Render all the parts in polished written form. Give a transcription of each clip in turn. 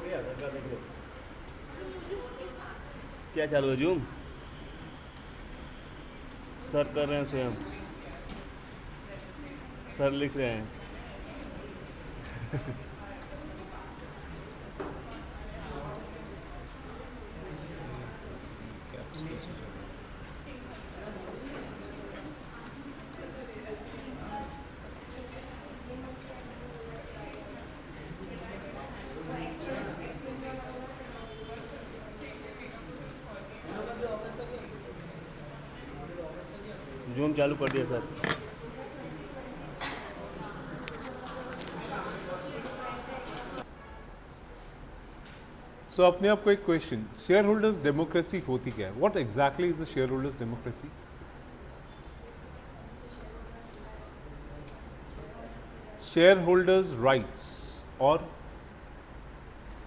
गया लगा देख लो क्या चालू है जूम सर कर रहे हैं स्वयं सर लिख रहे हैं जूम चालू कर दिया सर सो अपने आप को एक क्वेश्चन, शेयर होल्डर्स डेमोक्रेसी होती क्या है? What exactly is a shareholders democracy? Shareholders rights और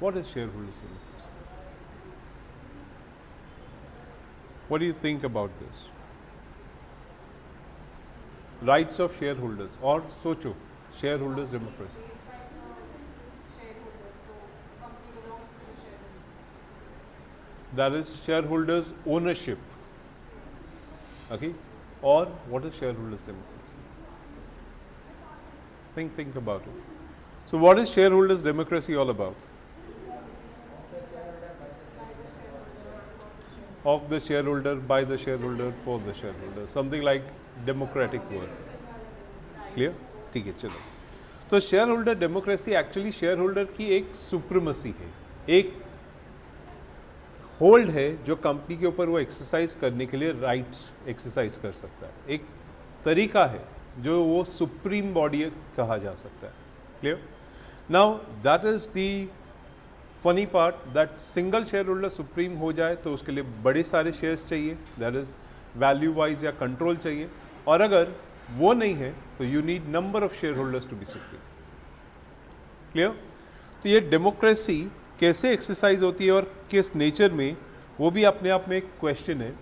what is shareholders democracy? What do you think about this? Rights of share holders, और सोचो shareholders democracy. That is shareholders ownership. Okay, or what is shareholders democracy? Think about it. So what is shareholders democracy all about? Of the shareholder, by the shareholder, for the shareholder, something like democratic word. Clear? ठीक है, चलो. तो share holder democracy actually share holder की एक supremacy है, एक hold है जो कंपनी के ऊपर वो एक्सरसाइज करने के लिए राइट एक्सरसाइज कर सकता है, एक तरीका है जो वो सुप्रीम बॉडी कहा जा सकता है. Clear? Now that is the funny part, that single shareholder supreme हो जाए तो उसके लिए बड़े सारे शेयर्स चाहिए, दैट इज वैल्यू वाइज या कंट्रोल चाहिए, और अगर वो नहीं है तो you need number of share holders to be supreme. Clear? तो ये डेमोक्रेसी कैसे एक्सरसाइज होती है और किस नेचर में, वो भी अपने आप में एक क्वेश्चन है.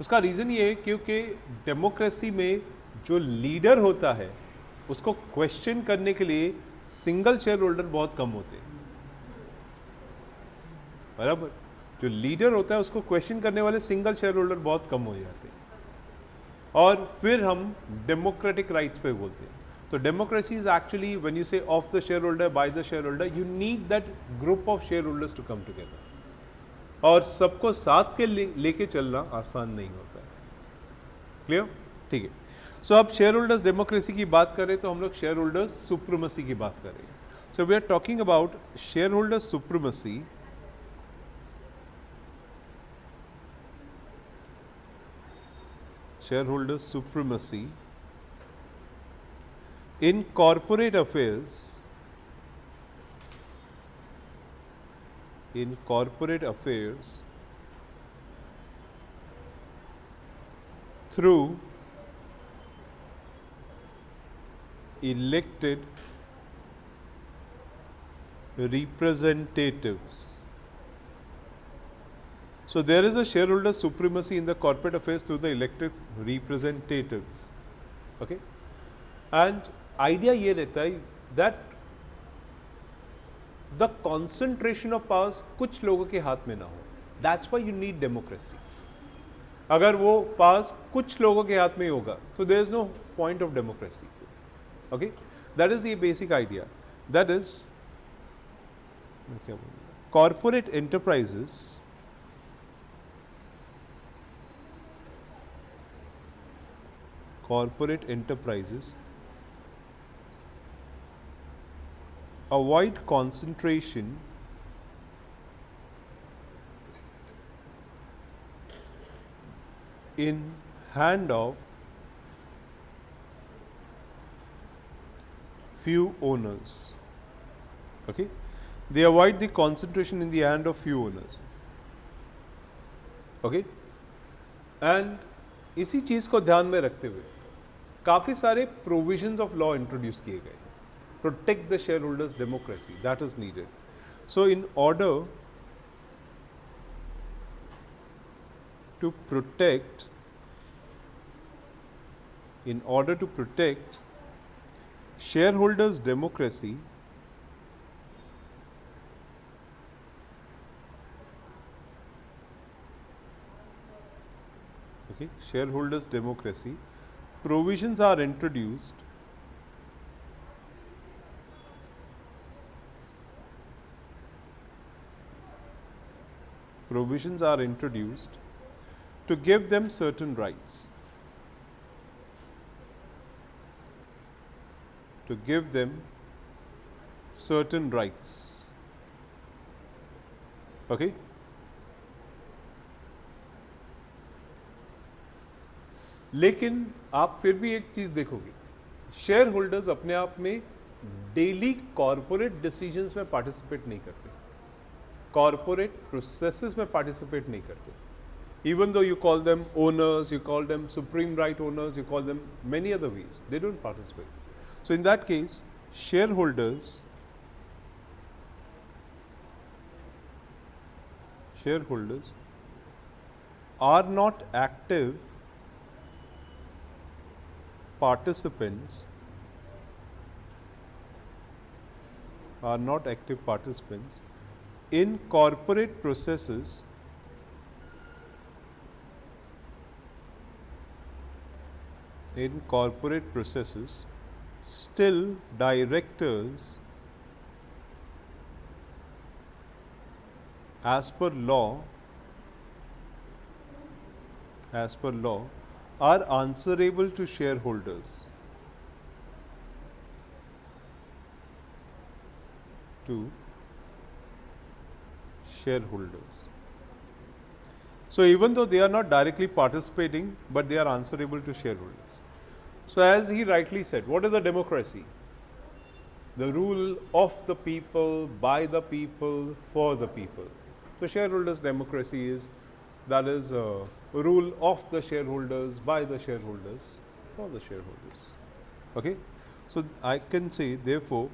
उसका रीज़न ये है क्योंकि डेमोक्रेसी में जो लीडर होता है उसको क्वेश्चन करने के लिए सिंगल शेयर होल्डर बहुत कम होते हैं. बराबर? जो लीडर होता है उसको क्वेश्चन करने वाले सिंगल शेयर होल्डर बहुत कम हो जाते हैं, और फिर हम डेमोक्रेटिक राइट्स पे बोलते हैं. तो democracy is actually when you say of the shareholder, by the shareholder, you need that group of share holders to come together, और सबको साथ के लेके चलना आसान नहीं होता है. क्लियर? ठीक है. सो अब शेयर होल्डर्स डेमोक्रेसी की बात करें तो हम लोग शेयर होल्डर्स सुप्रीमेसी की बात करेंगे. So we are talking about shareholders supremacy. Shareholders supremacy in corporate affairs, through elected representatives. So there is a shareholder supremacy in the corporate affairs through the elected representatives. Okay, and idea ये रहता है that the concentration of powers कुछ लोगों के हाथ में ना हो. That's why you need democracy. अगर वो पास कुछ लोगों के हाथ में होगा तो there is no point of democracy. Okay, that is the basic idea. That is corporate enterprises avoid concentration in hand of few owners. Okay, they avoid the concentration in the hand of few owners. Okay, and इसी चीज़ को ध्यान में रखते हुए काफ़ी सारे provisions of law introduce किए गए. Protect the shareholders democracy, that is needed. So in order to protect shareholders democracy, Okay, shareholders democracy, provisions are introduced to give them certain rights. To give them certain rights. Okay? लेकिन आप फिर भी एक चीज देखोगे, share holders अपने आप में डेली कॉरपोरेट डिसीजंस में पार्टिसिपेट नहीं करते, कॉरपोरेट प्रोसेसेस में पार्टिसिपेट नहीं करते. Even though you call them owners, you call them supreme right owners, you call them many other ways, they don't participate. So in that case, shareholders are not active participants in corporate processes still directors as per law are answerable to shareholders. So even though they are not directly participating, but they are answerable to shareholders. So as he rightly said, what is the democracy? The rule of the people, by the people, for the people. So shareholders democracy is a rule of the shareholders, by the shareholders, for the shareholders. Okay? So I can say therefore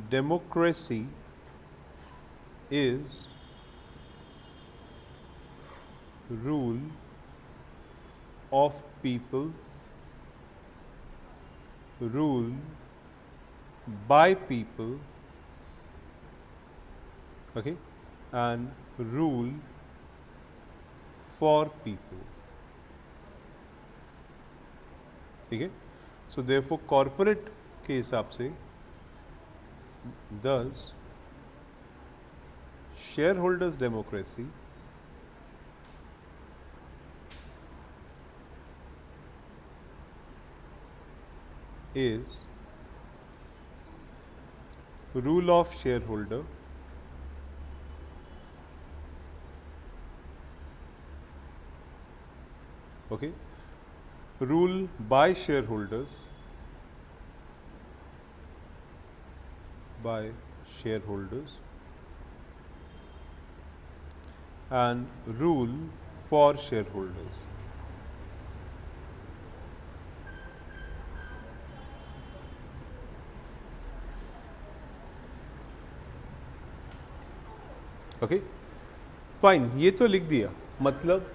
democracy is rule of people, rule by people, okay, and rule for people. ठीक है. So therefore corporate के हिसाब से thus shareholders democracy is rule of shareholder, okay, rule by shareholders, and rule for shareholders. Okay fine, ये तो लिख दिया. मतलब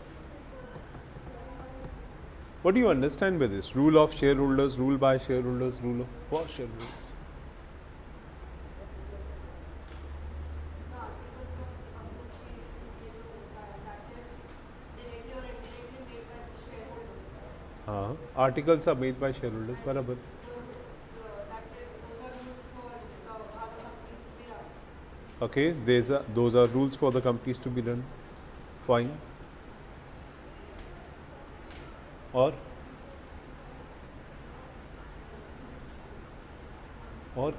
what do you understand by this? Rule of shareholders, rule by shareholders, rule for shareholders. हाँ, articles are made by shareholders. बराबर. Okay, those are rules for the companies to be run. Fine. और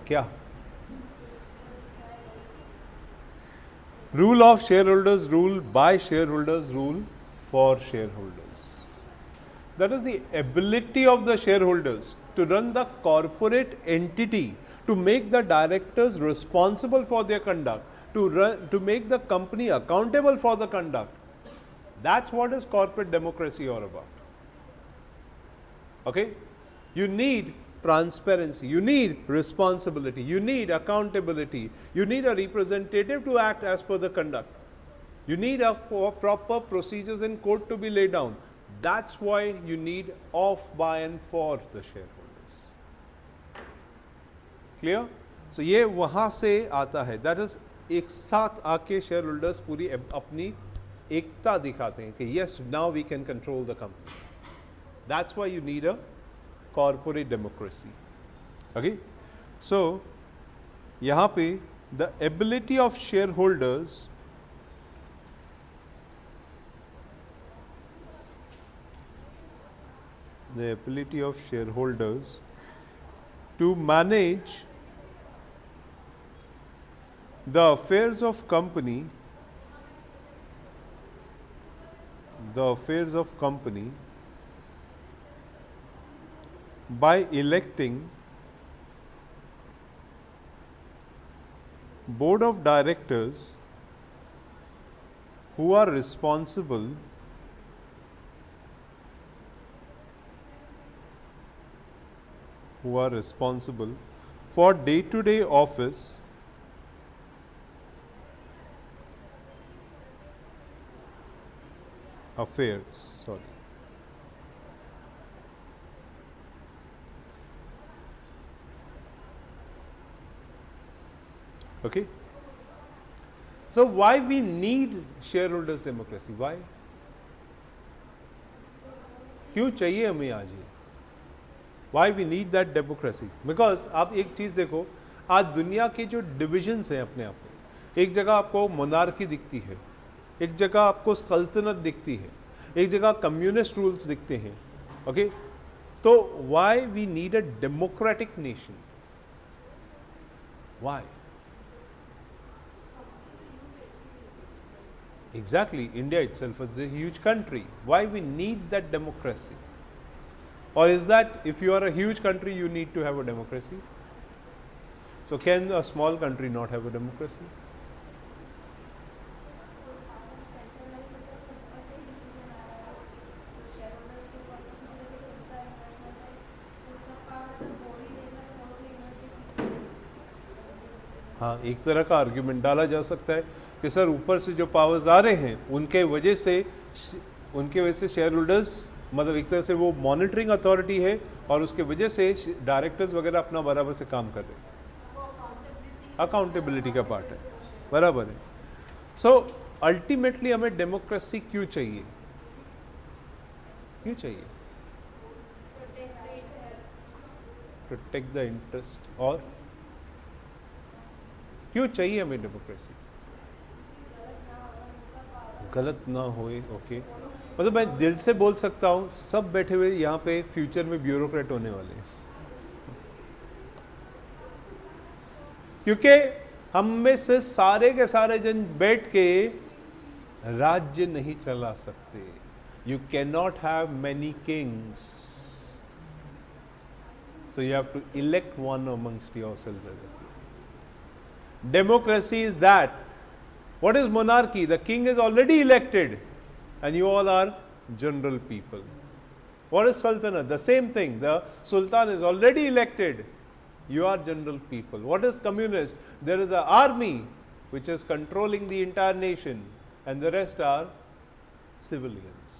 क्या? Rule of shareholders, rule by shareholders, rule for shareholders. That is the ability of the shareholders to run the corporate entity, to make the directors responsible for their conduct, to make the company accountable for the conduct. That's what is corporate democracy all about. Okay? You need transparency, you need responsibility, you need accountability, you need a representative to act as per the conduct. You need a proper procedures in court to be laid down. That's why you need of, by and for the shareholders. Clear? सो ये वहाँ से आता है, that is एक साथ आके share holders पूरी अपनी एकता दिखाते हैं कि yes now we can control the company. That's why you need a corporate democracy. Okay, so यहाँ पे the ability of share holders to manage the affairs of company by electing board of directors who are responsible for day-to-day office affairs. Okay, so why we need shareholders democracy? Why? क्यों चाहिए हमें आज ये? Why we need that democracy? Because आप एक चीज़ देखो, आज दुनिया के जो डिविजन्स हैं अपने आप में, एक जगह आपको मोनार्की दिखती है, एक जगह आपको सल्तनत दिखती है, एक जगह कम्युनिस्ट रूल्स दिखते हैं. ओके, तो why we need a democratic nation? Why? Exactly, India itself is a huge country. Why we need that democracy? Or is that if you are a huge country, you need to have a democracy? So can a small country not have a democracy? हाँ, एक तरह का argument डाला जा सकता है कि sir ऊपर से जो पावर्स आ रहे हैं उनके वजह से शेयर होल्डर्स, मतलब एक तरह से वो मॉनिटरिंग अथॉरिटी है और उसके वजह से डायरेक्टर्स वगैरह अपना बराबर से काम कर रहे हैं. अकाउंटेबिलिटी का पार्ट है, बराबर है. सो अल्टीमेटली हमें डेमोक्रेसी क्यों चाहिए? क्यों चाहिए? Protect the interest. और क्यों चाहिए हमें डेमोक्रेसी? गलत ना होए. ओके, मतलब मैं दिल से बोल सकता हूँ, सब बैठे हुए यहाँ पे फ्यूचर में ब्यूरोक्रेट होने वाले हैं, क्योंकि हम में से सारे के सारे जन बैठ के राज्य नहीं चला सकते. You can not have many kings, so you have to elect one amongst yourself as a king. Democracy is that. What is monarchy? The king is already elected and you all are general people. What is sultanate? The same thing. The sultan is already elected. You are general people. What is communist? There is an army which is controlling the entire nation and the rest are civilians.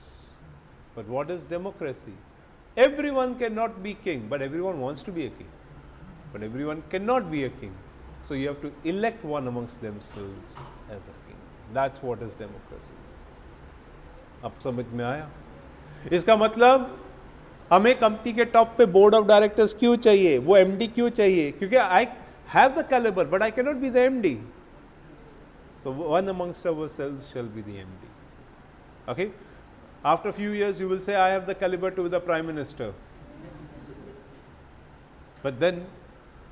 But what is democracy? Everyone cannot be king, but everyone wants to be a king. But everyone cannot be a king. So you have to elect one amongst themselves as a king. That's what is democracy. अब समझ में आया? इसका मतलब हमें company के top पे board of directors क्यों चाहिए? वो एमडी क्यों चाहिए? क्योंकि I have the calibre but I can not be the MD. तो one amongst ourselves shall be the MD. Okay, after few years you will say I have the calibre to be the prime minister, but then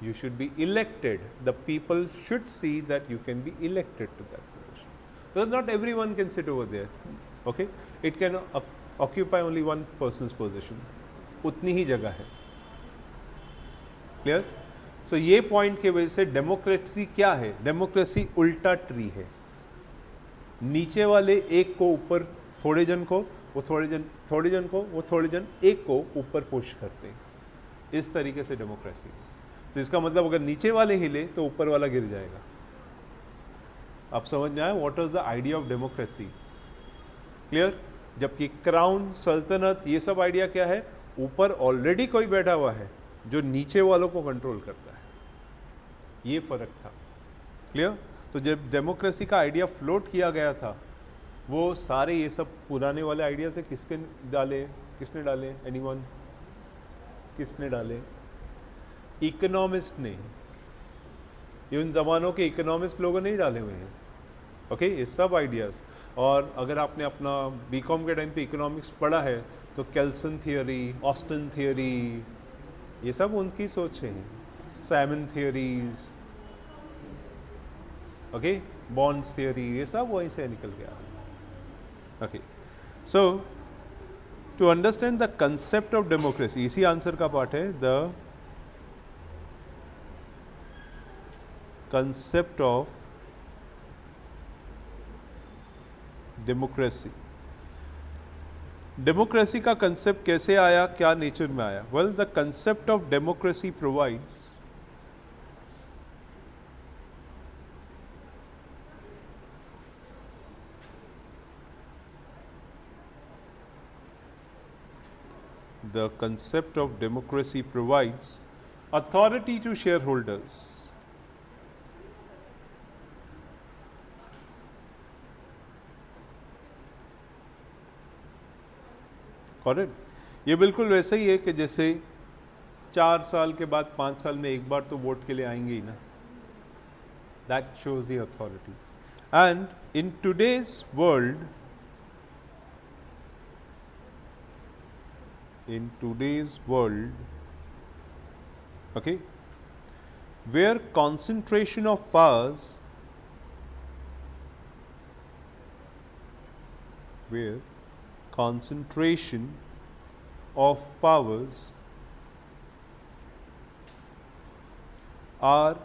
you should be elected. The people should see that you can be elected to that position. So not everyone can sit over there. Okay, it can occupy only one person's position. उतनी ही जगह है. Clear? So ये point के वजह से democracy क्या है? Democracy उल्टा ट्री है. नीचे वाले एक को ऊपर, थोड़े जन को, वो थोड़े जन को, वो थोड़े जन एक को ऊपर पुश करते हैं. इस तरीके से डेमोक्रेसी. तो इसका मतलब अगर नीचे वाले हिले तो ऊपर वाला गिर जाएगा. आप समझ में आया what is the idea of democracy? Clear? जबकि क्राउन, सल्तनत, ये सब आइडिया क्या है? ऊपर ऑलरेडी कोई बैठा हुआ है जो नीचे वालों को कंट्रोल करता है. ये फ़र्क था। क्लियर? तो जब डेमोक्रेसी का आइडिया फ्लोट किया गया था, वो सारे ये सब पुराने वाले आइडिया से किसने डाले? एनीवन? किसने डाले? इकोनॉमिस्ट ने, इन ज़मानों के इकोनॉमिस्ट लोगों ने ही डाले हुए हैं। ओके, ये सब आइडियाज़। और अगर आपने अपना बीकॉम के टाइम पे इकोनॉमिक्स पढ़ा है तो केल्सन थियोरी, ऑस्टन थियोरी, ये सब उनकी सोच है। Salomon theories, okay, bonds theory, ये सब वहीं से निकल के आ रहा है। Okay, so to understand the concept of democracy, इसी आंसर का पार्ट है the concept of democracy. Democracy का कंसेप्ट कैसे आया, क्या नेचर में आया? Well, the concept of democracy provides the concept of democracy provides authority to shareholders correct. ये बिल्कुल वैसे ही है कि जैसे 4 साल के बाद 5 साल में एक बार तो वोट के लिए आएंगे ही ना। That shows the authority. And in today's world, okay, where concentration of powers, are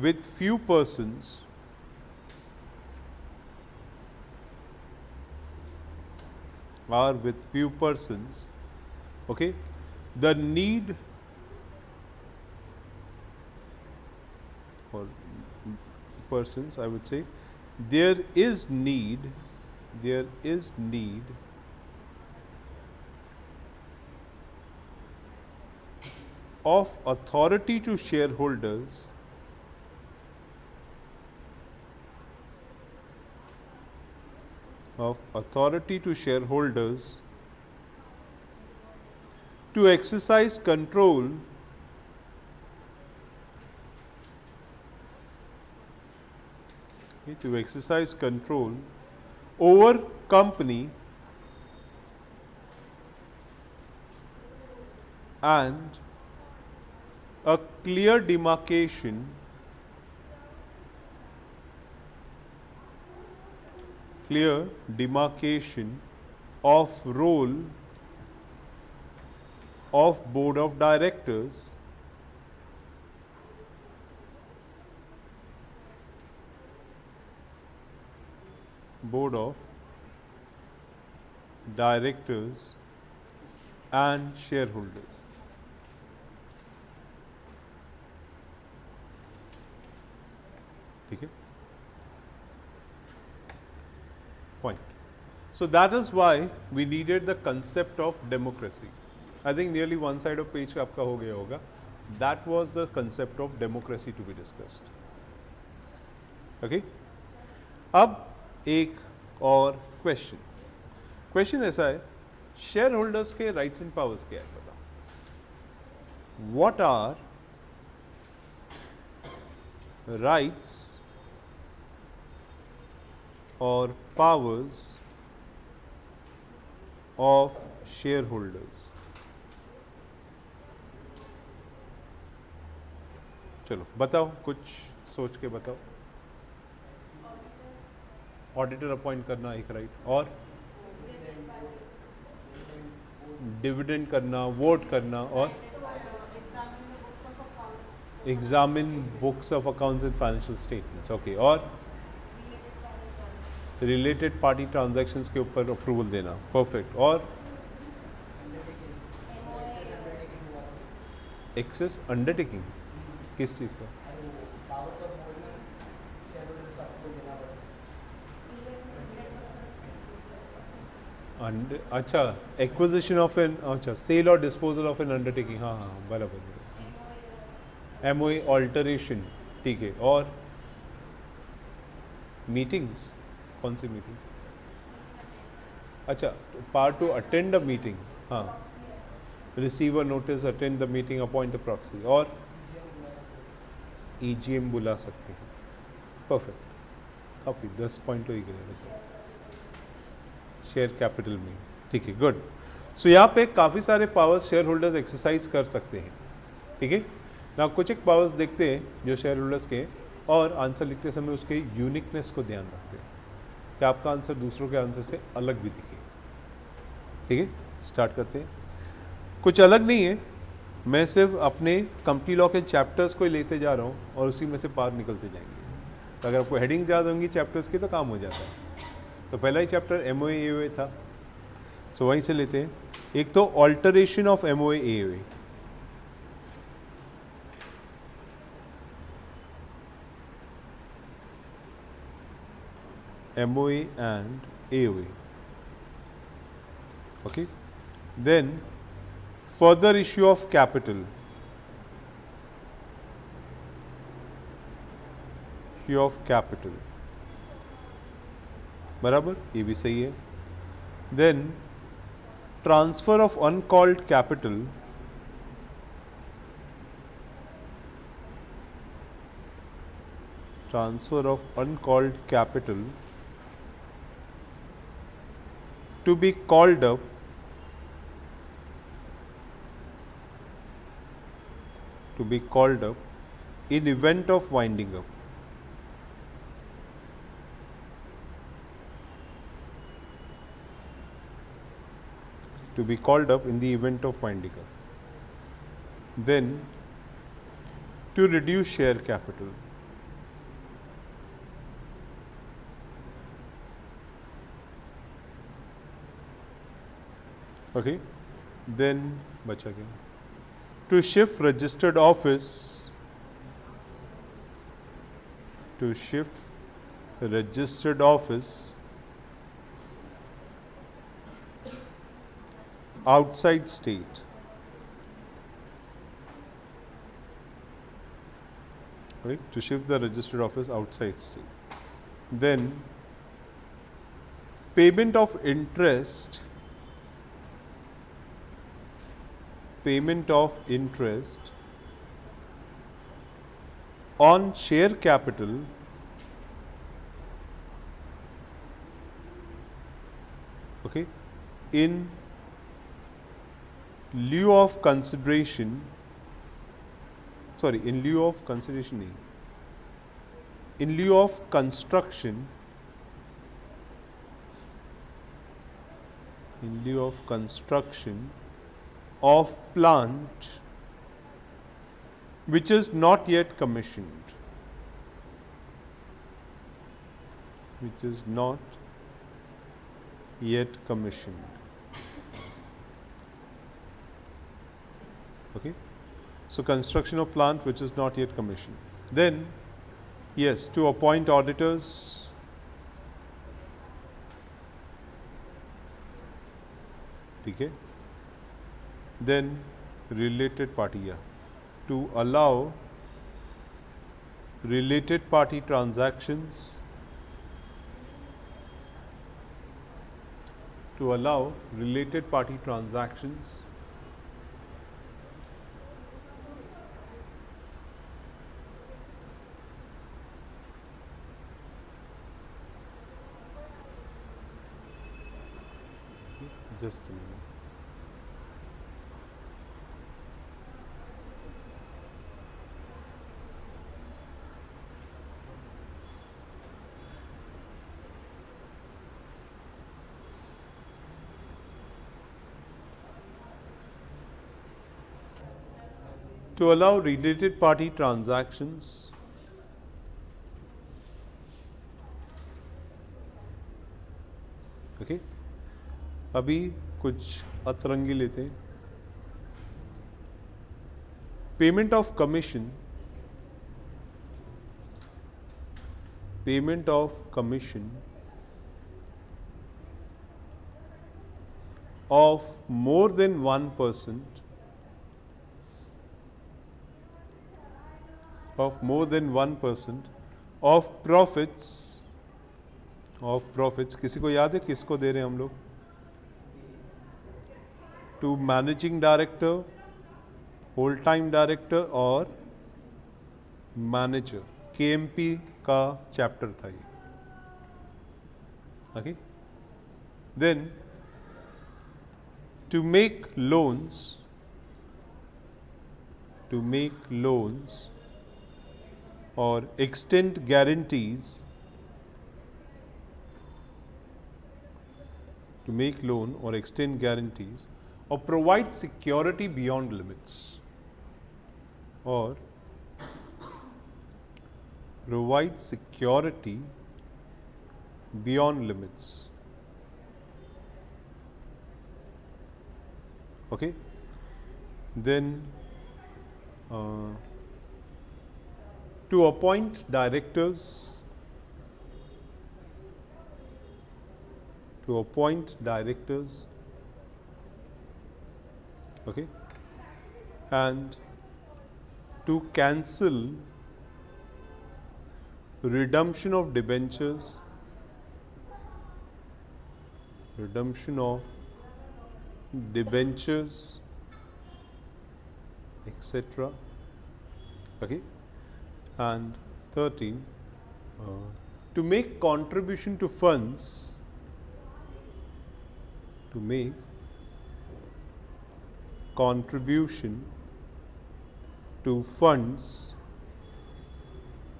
with few persons, okay, the need or persons, I would say, there is need of authority to shareholders to exercise control over company and a clear demarcation of role of board of directors and shareholders. ठीक है, fine. So that is why we needed the concept of democracy. I think nearly one side of page आपका हो गया होगा. That was the concept of democracy to be discussed. Okay? अब एक और question ऐसा है, शेयर होल्डर्स के राइट्स एंड पावर्स क्या है बताओ? व्हाट आर राइट्स और पावर्स ऑफ शेयर होल्डर्स? चलो बताओ, कुछ सोच के बताओ। ऑडिटर अपॉइंट करना एक राइट, और डिविडेंड करना, वोट करना, और examine books of accounts and financial statements. Okay, और रिलेटेड पार्टी ट्रांजैक्शंस के ऊपर अप्रूवल देना। परफेक्ट। और एक्सेस अंडरटेकिंग किस चीज़ का? अच्छा, एक्विजिशन ऑफ एन, अच्छा, सेल और डिस्पोजल ऑफ एन अंडरटेकिंग। हाँ हाँ, बराबर। एमओए ऑल्टरेशन, ठीक है, और मीटिंग्स, कौन सी मीटिंग? अच्छा, part to attend a meeting, हाँ, receive a notice, attend the meeting, appoint a proxy, और ईजीएम बुला सकते हैं। परफेक्ट, काफ़ी 10 पॉइंट हो ही गए शेयर कैपिटल में। ठीक है, गुड। सो यहाँ पे काफ़ी सारे पावर्स शेयर होल्डर्स एक्सरसाइज कर सकते हैं। ठीक है ना, कुछ एक पावर्स देखते हैं जो शेयर होल्डर्स के, और आंसर लिखते समय उसके यूनिकनेस को ध्यान रखते हैं कि आपका आंसर दूसरों के आंसर से अलग भी दिखे। ठीक है, स्टार्ट करते हैं। कुछ अलग नहीं है, मैं सिर्फ अपने कंपनी लॉ के चैप्टर्स को ही लेते जा रहा हूँ और उसी में से पार निकलते जाएंगे। तो अगर आपको हेडिंग्स याद होंगी चैप्टर्स की तो काम हो जाता है। तो पहला ही चैप्टर MOA था, सो वहीं से लेते हैं। एक तो alteration of MOA and AOA. Okay, then further issue of capital, बराबर, ये भी सही है। Then transfer of uncalled capital, to be called up in event of winding up. To be called up in the event of winding up. Then to reduce share capital. Okay, then बचा क्या? To shift registered office, outside state. Right, to shift the registered office outside state. Then payment of interest on share capital okay in lieu of consideration, sorry, in lieu of consideration नहीं, in lieu of construction, of plant which is not yet commissioned, okay, so construction of plant which is not yet commissioned. Then yes, to appoint auditors, ठीक है, then related party, to allow related party transactions, just a minute. To allow related party transactions, okay, अभी कुछ अतरंगी लेते हैं। Payment of commission of more than 1% of more than 1% of profits, किसी को याद है किसको दे रहे हैं हम लोग? To managing director, whole time director और मैनेजर। KMP का चैप्टर था ये। Okay, then to make loans or extend guarantees, or provide security beyond limits, okay, then to appoint directors, okay, and to cancel redemption of debentures, etc. Okay, and 13, to make contribution to funds,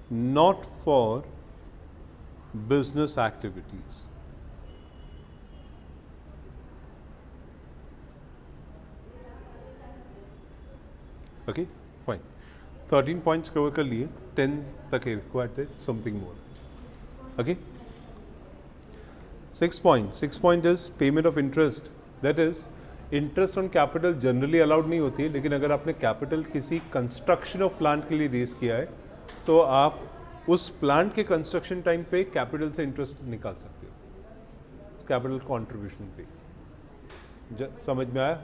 not for business activities. Okay, fine. 13 points cover कर लिए, 10 तक required थे, something more. Okay. 6 point is payment of interest. That is, interest on capital generally allowed नहीं होती है, लेकिन अगर आपने capital किसी construction of plant के लिए raise किया है, तो आप उस plant के construction time पे capital से interest निकाल सकते हो, capital contribution पे। समझ में आया?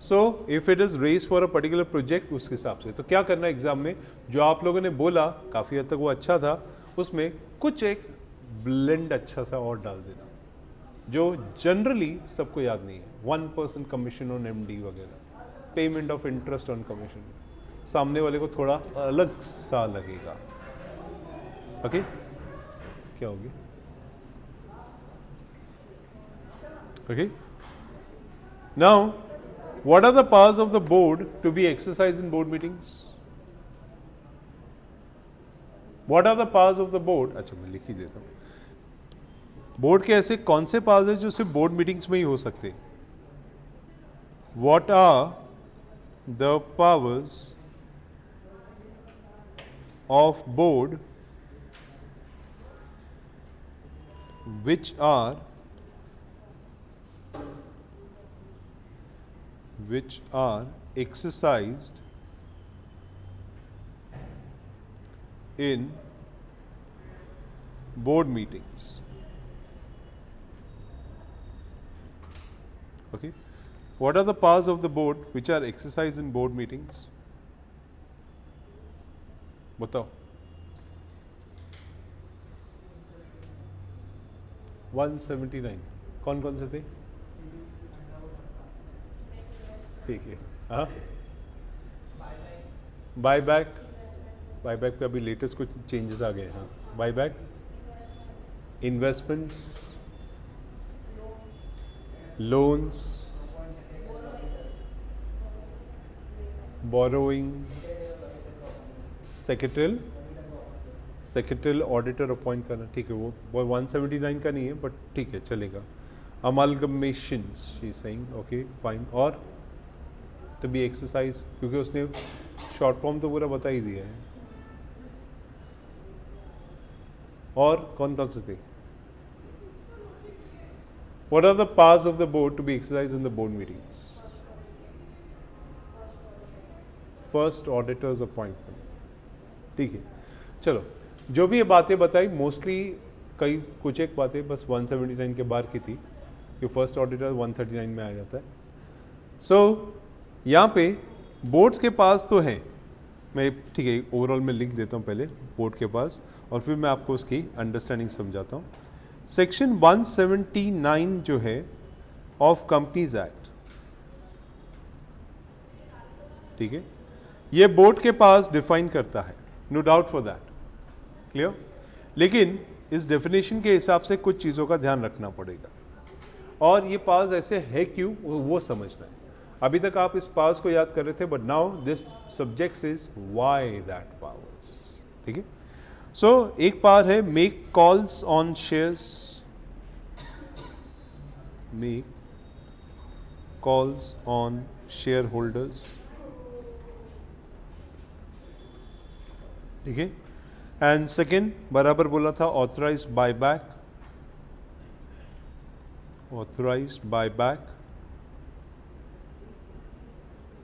So if it is raised for a particular project, उस हिसाब से तो क्या करना है एग्जाम में, जो आप लोगों ने बोला काफ़ी हद तक वो अच्छा था, उसमें कुछ एक ब्लेंड अच्छा सा और डाल देना, जो जनरली सबको याद नहीं है। 1% कमीशन ऑन MD वगैरह, payment of interest on commission, सामने वाले को थोड़ा अलग सा लगेगा। ओके, क्या होगी? Okay, now what are the powers of the board to be exercised in board meetings? What are the powers of the board? अच्छा, मैं लिख ही देता हूँ। बोर्ड के ऐसे कौन से पावर्स हैं जो सिर्फ बोर्ड मीटिंग्स में ही हो सकते हैं? What are the powers of board which are exercised in board meetings? Okay, what are the powers of the board which are exercised in board meetings? बताओ। 179 कौन कौन से थे? ठीक है, हाँ, बायबैक पे अभी लेटेस्ट कुछ चेंजेस आ गए हैं। हाँ, buyback, investments, loans, borrowing, secretarial auditor appoint करना। ठीक है, वो 179 का नहीं है, बट ठीक है, चलेगा। Amalgamations she is saying, okay fine. और टू बी एक्सरसाइज, क्योंकि उसने शॉर्ट फॉर्म तो पूरा बता ही दिया है। और कौन कौन से थे? What are the powers of the board to be exercised in the board meetings? First auditor's appointment. ठीक है, चलो, जो भी ये बातें बताई मोस्टली कुछ एक बातें बस 179 के बाहर की थी, कि फर्स्ट ऑडिटर 139 में आ जाता है। सो यहाँ पे बोर्ड्स के पास तो हैं, मैं ठीक है ओवरऑल में लिख देता हूँ पहले बोर्ड के पास और फिर मैं आपको उसकी अंडरस्टैंडिंग समझाता हूँ. सेक्शन 179 जो है ऑफ कंपनीज एक्ट, ठीक है, ये बोर्ड के पास डिफाइन करता है, no doubt for that, clear. लेकिन इस डेफिनेशन के हिसाब से कुछ चीज़ों का ध्यान रखना पड़ेगा और ये पास ऐसे है क्यों वो समझना है. अभी तक आप इस पास को याद कर रहे थे, but now this subjects is why that powers, ठीक है. सो एक पावर है make calls on shares, make calls on share holders, ठीक है. एंड सेकेंड बराबर बोला था authorise buyback, authorise buyback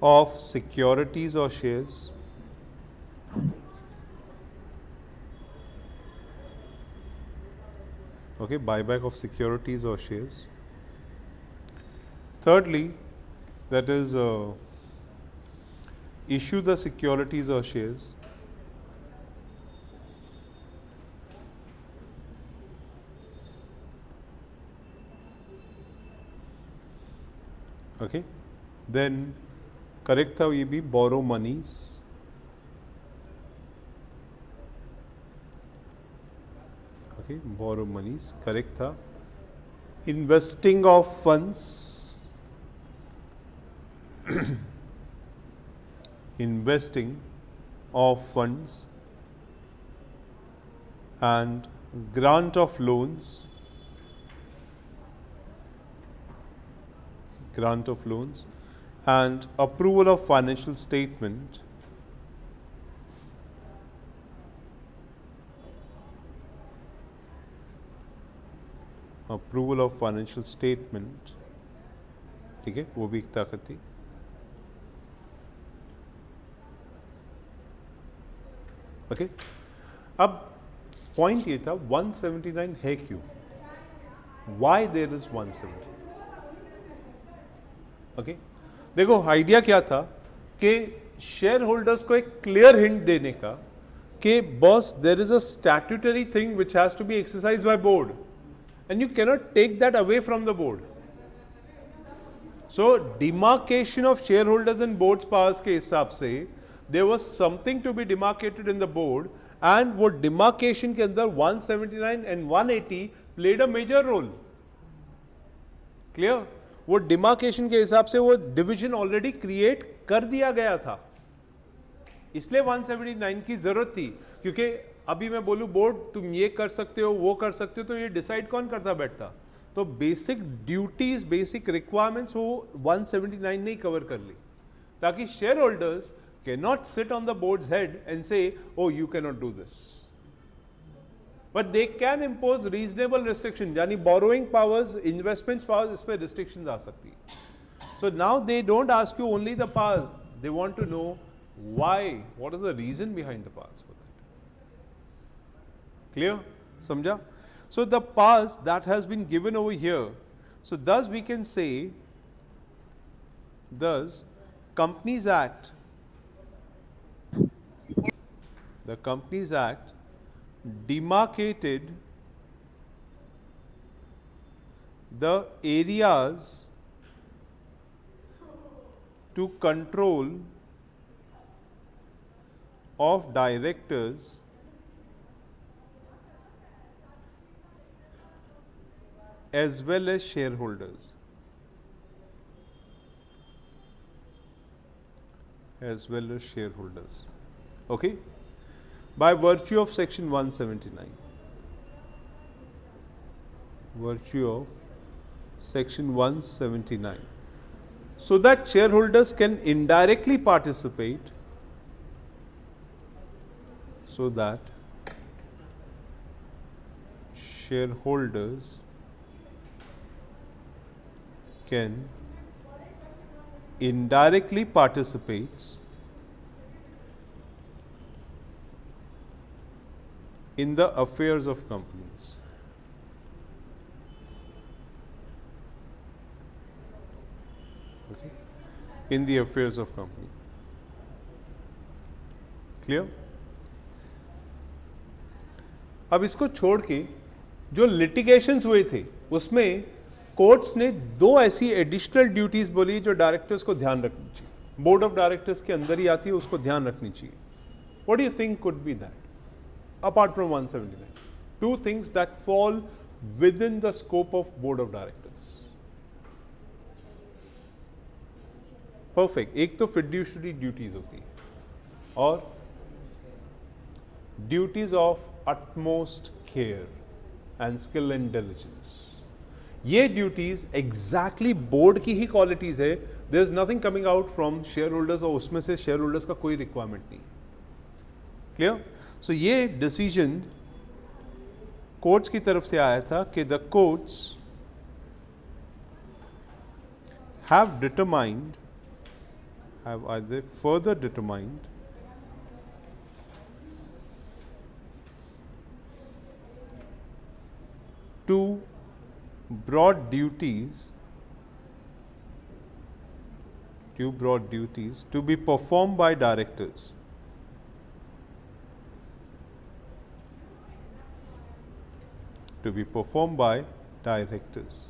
of securities or shares, okay, buyback of securities or shares. Thirdly, that is issue the securities or shares, okay. Then correct था ये भी बोरो मनीज, okay, बोरो मनीज correct था. Investing of funds, investing of funds and grant of loans, grant of loans and approval of financial statement, approval of financial statement, ठीक है, वो भी एक ताकत थी. ओके, अब पॉइंट ये था 179 है क्यों, वाई देयर इज 170. ओके, देखो आइडिया क्या था कि शेयर होल्डर्स को एक क्लियर हिंट देने का कि boss there is a statutory thing which has to be exercise by board and you cannot take that away from the board. So demarcation of share holders and board powers के हिसाब से there was something to be demarcated in the board and वो demarcation के अंदर 179 and 180 played a major role. Clear, वो demarcation के हिसाब से वो डिवीजन ऑलरेडी क्रिएट कर दिया गया था, इसलिए 179 की जरूरत थी. क्योंकि अभी मैं बोलूं बोर्ड तुम ये कर सकते हो वो कर सकते हो, तो ये डिसाइड कौन करता बैठता. तो बेसिक ड्यूटीज बेसिक रिक्वायरमेंट्स वो 179 ने कवर कर ली, ताकि shareholders can not sit on the boards head and say oh you can not do this, but they can impose reasonable restriction, यानी बोरोइंग पावर्स, इन्वेस्टमेंट पावर्स, इस पर restriction आ सकती है. So now they don't ask you only the powers, they want to know why, what is the reason behind the powers for that. Clear, समझा. So the powers that has been given over here, so thus we can say, thus Companies Act, the Companies Act demarcated the areas to control of directors as well as shareholders, as well as shareholders. Okay, by virtue of section 179, virtue of section 179, so that shareholders can indirectly participate, so that shareholders can indirectly participates in the affairs of companies. Okay, in the affairs of company. Clear? अब इसको छोड़ के जो litigations हुए थे उसमें courts ने दो ऐसी एडिशनल ड्यूटीज बोली जो डायरेक्टर्स को ध्यान रखनी चाहिए, बोर्ड ऑफ डायरेक्टर्स के अंदर ही आती है, उसको ध्यान रखनी चाहिए. What do you think could be that apart from 179? Two things that fall within the scope of board of directors. Perfect. एक तो फिड्यूशरी ड्यूटीज होती है और duties of utmost care and skill and diligence. ये duties exactly board की ही qualities है. There is nothing coming out from share holders और उसमें से शेयर होल्डर्स का कोई रिक्वायरमेंट नहीं. क्लियर? सो ये डिसीजन कोर्ट्स की तरफ से आया था कि the courts have determined, have either further determined two broad duties to be performed by directors. To be performed by directors.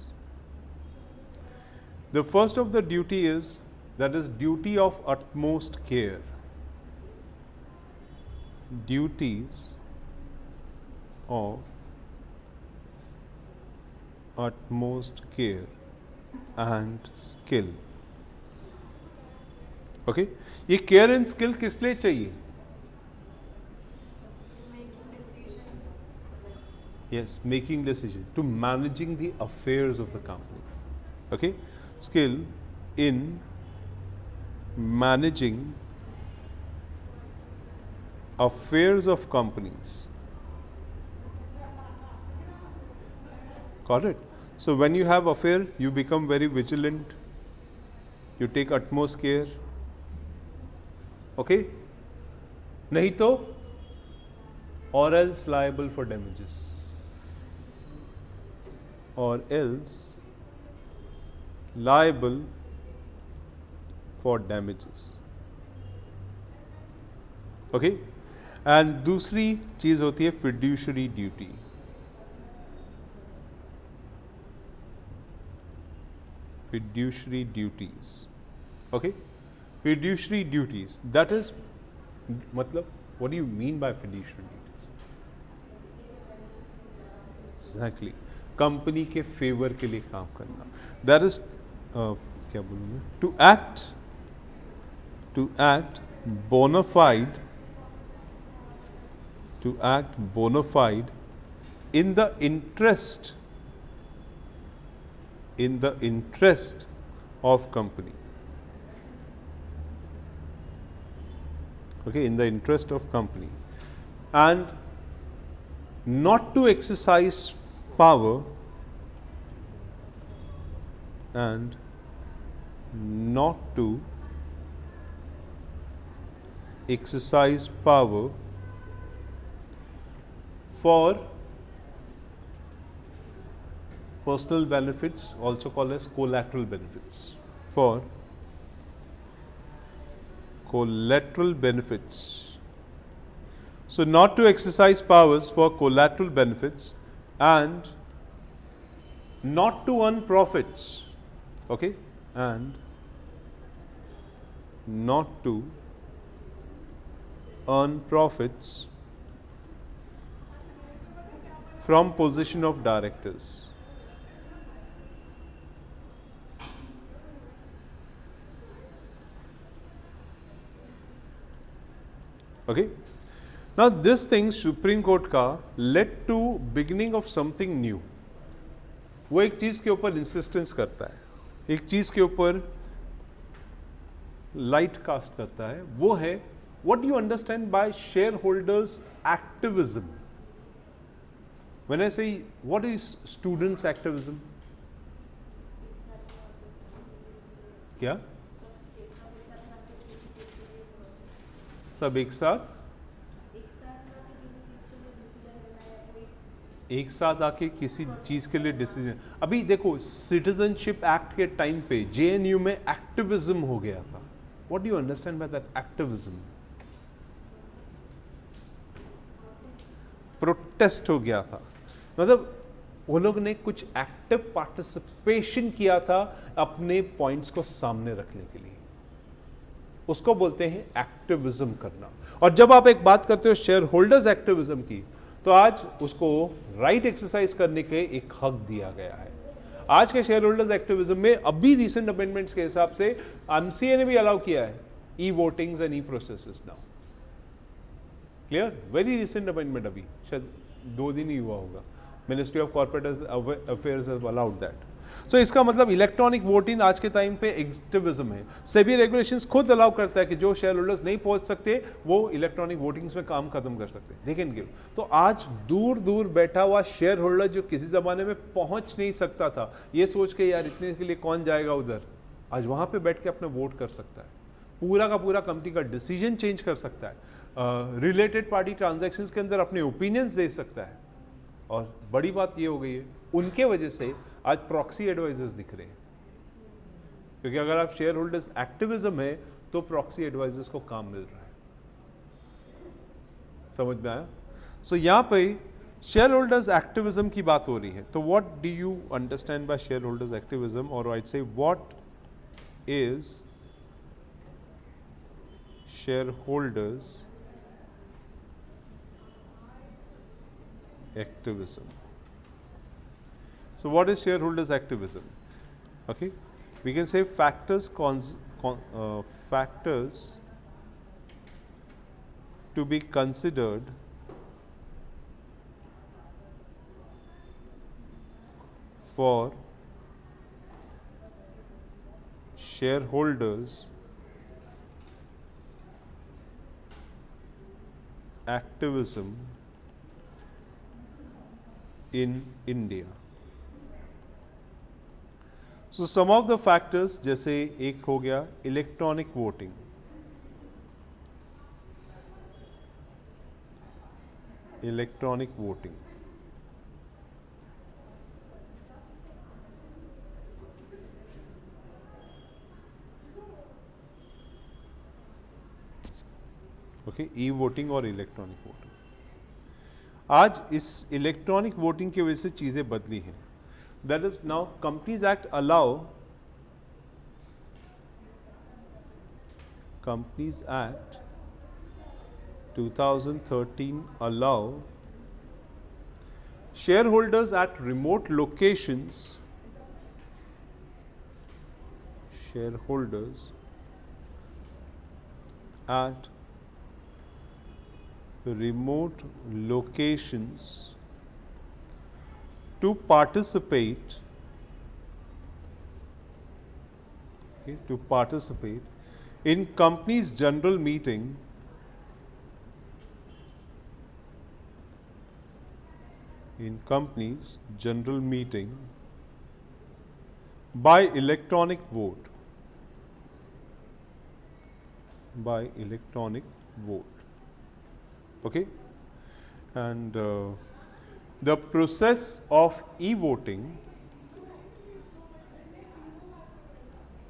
The first of the duty is, that is duty of utmost care. Duties of utmost care and skill. Okay? ये care and skill किस लिए चाहिए? Yes, making decisions, to managing the affairs of the company. Okay? Skill in managing affairs of companies. Got it? So when you have affair, you become very vigilant, you take utmost care. Okay? नहीं तो or else liable for damages, or else liable for damages. Okay? And दूसरी चीज होती है fiduciary duty. Fiduciary duties. Okay? Fiduciary duties. That is, matlab, what do you mean by fiduciary duties? Exactly. Company के favor के लिए काम करना. That is, क्या बोलूँ मैं? To act bona fide. To act bona fide in the interest of company. Okay, in the interest of company, and not to exercise power, and not to exercise power for personal benefits, also called as collateral benefits. For collateral benefits. So not to exercise powers for collateral benefits and not to earn profits. Okay? And not to earn profits from position of directors. Okay? Now this thing supreme court का led to beginning of something new. वो एक चीज के ऊपर insistence करता है, एक चीज के ऊपर लाइट कास्ट करता है, वो है what do you understand by shareholders activism? When I say what is students activism? क्या सब एक साथ आके किसी चीज के लिए डिसीजन. अभी देखो सिटीजनशिप एक्ट के टाइम पे जेएनयू में एक्टिविज्म हो गया था. What do you understand by that activism? Protest हो गया था, मतलब वो लोग ने कुछ एक्टिव पार्टिसिपेशन किया था अपने पॉइंट्स को सामने रखने के लिए, उसको बोलते हैं एक्टिविज्म करना। और जब आप एक बात करते हो शेयर होल्डर्स एक्टिविज्म की, तो आज उसको राइट एक्सरसाइज करने के एक हक दिया गया है। आज के शेयर होल्डर्स एक्टिविज्म में अभी रिसेंट अमेंडमेंट्स के हिसाब से एमसीए ने भी अलाउ किया है e votings and e processes now. Clear? Very recent amendment, अभी शायद 2 दिन ही हुआ होगा। Ministry of corporate affairs have allowed that. So इसका मतलब इलेक्ट्रॉनिक वोटिंग आज के टाइम पे एक्टिविज्म है। सेबी रेगुलेशंस खुद अलाउ करता है कि जो शेयर होल्डर्स नहीं पहुंच सकते वो इलेक्ट्रॉनिक वोटिंग्स में काम खत्म कर सकते, दे कैन गिव। तो आज दूर दूर बैठा हुआ शेयर होल्डर जो किसी जमाने में पहुंच नहीं सकता था, ये सोच के यार इतने के लिए कौन जाएगा उधर, आज वहां पे बैठ के अपना वोट कर सकता है, पूरा का पूरा कंपनी का डिसीजन चेंज कर सकता है, रिलेटेड पार्टी ट्रांजैक्शंस के अंदर अपने ओपिनियंस दे सकता है। और बड़ी बात ये हो गई है, उनके वजह से आज प्रॉक्सी एडवाइजर्स दिख रहे हैं, क्योंकि अगर आप शेयर होल्डर्स एक्टिविज्म है तो प्रॉक्सी एडवाइजर्स को काम मिल रहा है। समझ में आया? सो यहां पे शेयर होल्डर्स एक्टिविज्म की बात हो रही है। तो what do you understand by share holders activism, और आई से what is shareholders activism? So what is shareholders activism? Okay, we can say factors to be considered for shareholders activism in India. So some of the factors, जैसे एक हो गया electronic voting, electronic voting, okay, e voting और electronic voting. आज इस electronic voting की वजह से चीजें बदली हैं। That is now companies act allow, companies act 2013 allow shareholders at remote locations, shareholders at remote locations to participate, okay, to participate in company's general meeting, in company's general meeting by electronic vote, by electronic vote. Okay, and the process of e-voting,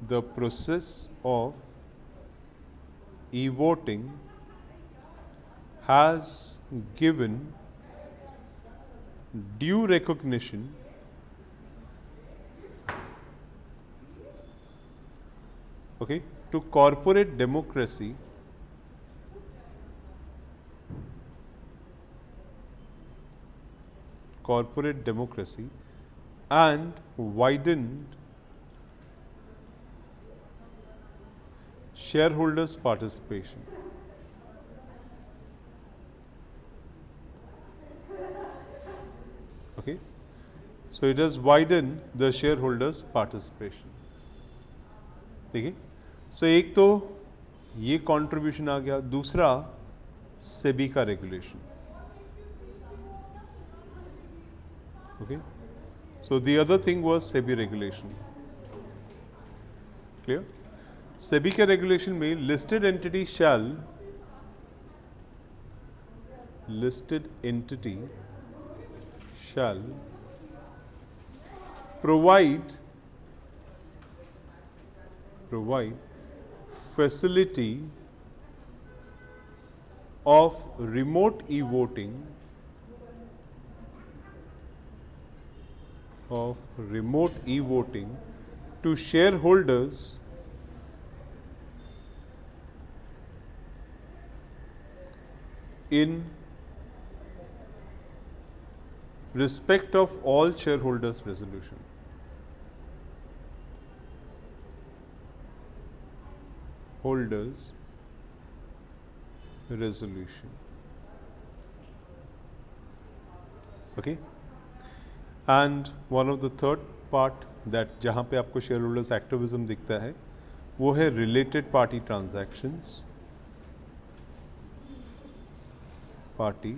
the process of e-voting has given due recognition okay to corporate democracy and widened shareholders participation. Okay, so it has widened the shareholders participation. ठीक है, सो एक तो ये contribution आ गया, दूसरा सेबी का regulation. Okay, so the other thing was SEBI regulation. Clear? SEBI के regulation में listed entity shall provide facility of remote e-voting of remote e-voting to shareholders in respect of all shareholders resolution. Holders resolution. Okay, and one of the third part that जहाँ पे आपको shareholders activism दिखता है वो है related party transactions. Party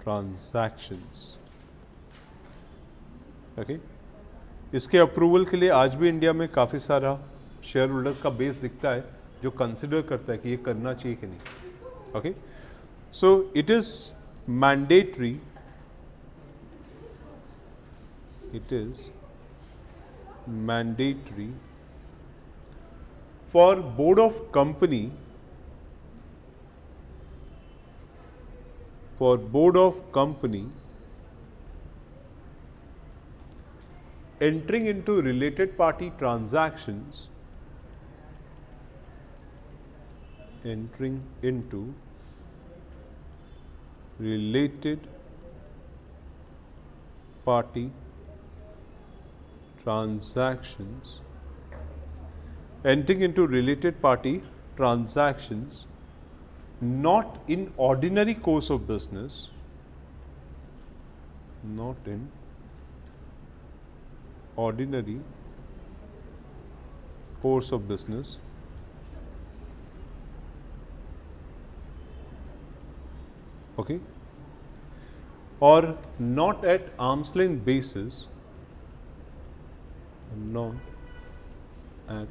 transactions. Okay, इसके approval के लिए आज भी इंडिया में काफ़ी सारा शेयर होल्डर्स का बेस दिखता है जो कंसिडर करता है कि ये करना चाहिए कि नहीं. Okay, so it is mandatory, it is mandatory for board of company, for board of company entering into related party transactions, entering into related party transactions, entering into related party transactions not in ordinary course of business, not in ordinary course of business, okay, or not at arm's length basis, not at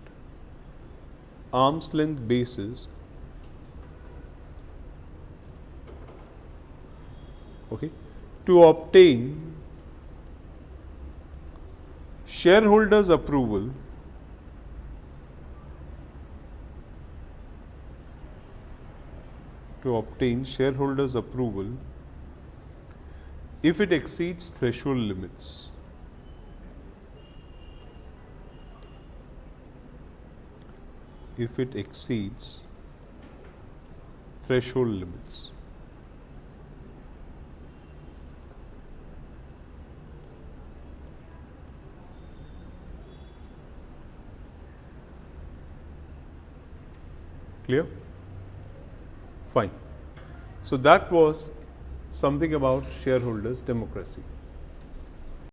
arm's length basis, okay, to obtain shareholders approval if it exceeds threshold limits. If it exceeds threshold limits. Clear? Fine. So that was something about shareholders democracy.